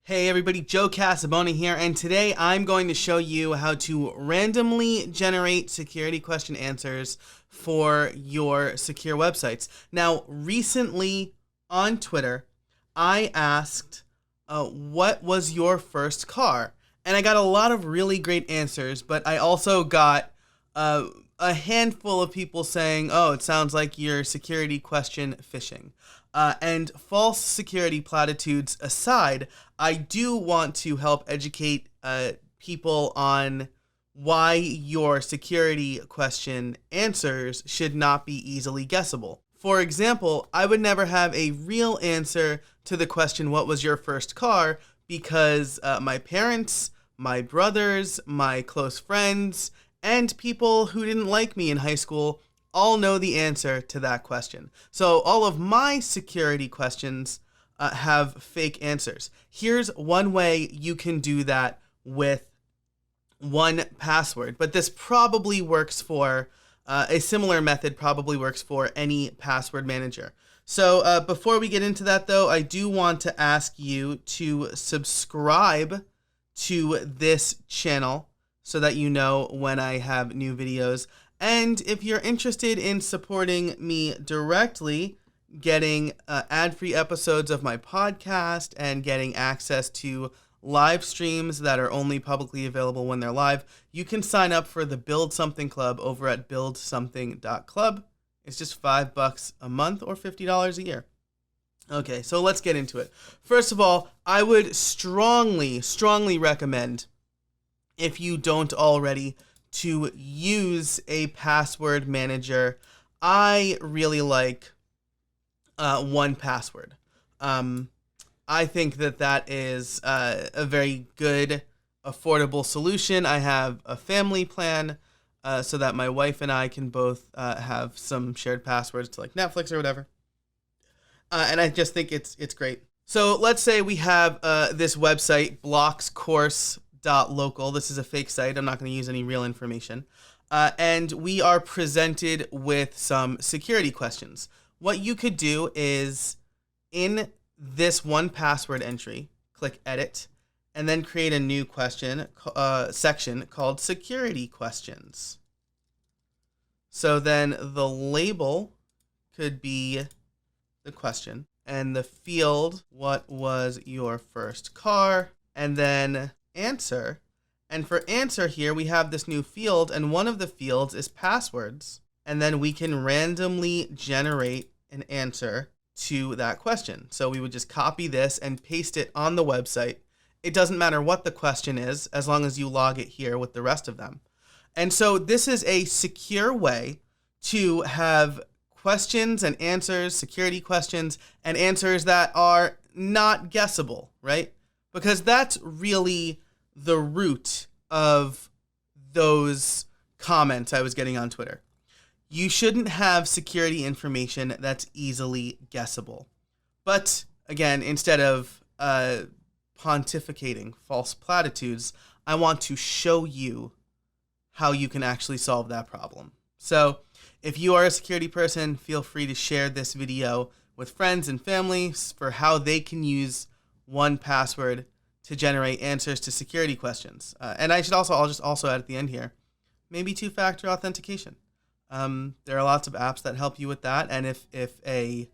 Hey everybody, Joe Casabona here, and today I'm going to show you how to randomly generate security question answers for your secure websites. Now, recently on Twitter, I asked, what was your first car? And I got a lot of really great answers, but I also got a handful of people saying, oh, it sounds like you're security question phishing. And false security platitudes aside, I do want to help educate people on why your security question answers should not be easily guessable. For example, I would never have a real answer to the question, what was your first car? Because my parents, my brothers, my close friends, and people who didn't like me in high school all know the answer to that question. So all of my security questions have fake answers. Here's one way you can do that with 1Password, but this probably works for a similar method probably works for any password manager. So before we get into that though, I do want to ask you to subscribe to this channel so that you know when I have new videos. And if you're interested in supporting me directly, getting ad-free episodes of my podcast and getting access to live streams that are only publicly available when they're live, you can sign up for the Build Something Club over at buildsomething.club. It's just $5 a month or $50 a year. Okay, so let's get into it. First of all, I would strongly recommend, if you don't already, to use a password manager. I really like 1Password. I think that is a very good, affordable solution. I have a family plan so that my wife and I can both have some shared passwords to like Netflix or whatever. And I just think it's great. So let's say we have this website, blockscourse.local. This is a fake site. I'm not going to use any real information. And we are presented with some security questions. What you could do is, in this 1Password entry, click Edit, and then create a new question section called Security Questions. So then the label could be the question, and the field, what was your first car, and then answer. And for answer here, we have this new field, and one of the fields is passwords. And then we can randomly generate an answer to that question. So we would just copy this and paste it on the website. It doesn't matter what the question is, as long as you log it here with the rest of them. And so this is a secure way to have questions and answers, security questions and answers that are not guessable, right? Because that's really the root of those comments I was getting on Twitter. You shouldn't have security information that's easily guessable. But again, instead of pontificating false platitudes, I want to show you how you can actually solve that problem. So if you are a security person, feel free to share this video with friends and family for how they can use 1Password to generate answers to security questions. And I'll just also add at the end here, maybe two-factor authentication. There are lots of apps that help you with that, and if a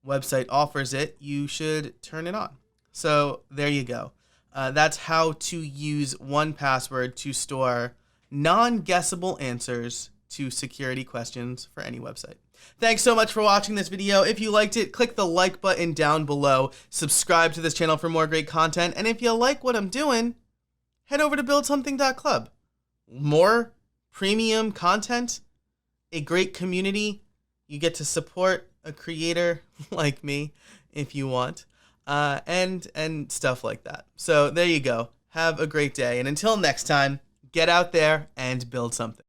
website offers it, you should turn it on. So there you go. That's how to use 1Password to store non-guessable answers to security questions for any website. Thanks so much for watching this video. If you liked it, click the like button down below. Subscribe to this channel for more great content. And if you like what I'm doing, head over to buildsomething.club. More premium content, a great community. You get to support a creator like me if you want, and stuff like that. So there you go. Have a great day. And until next time, get out there and build something.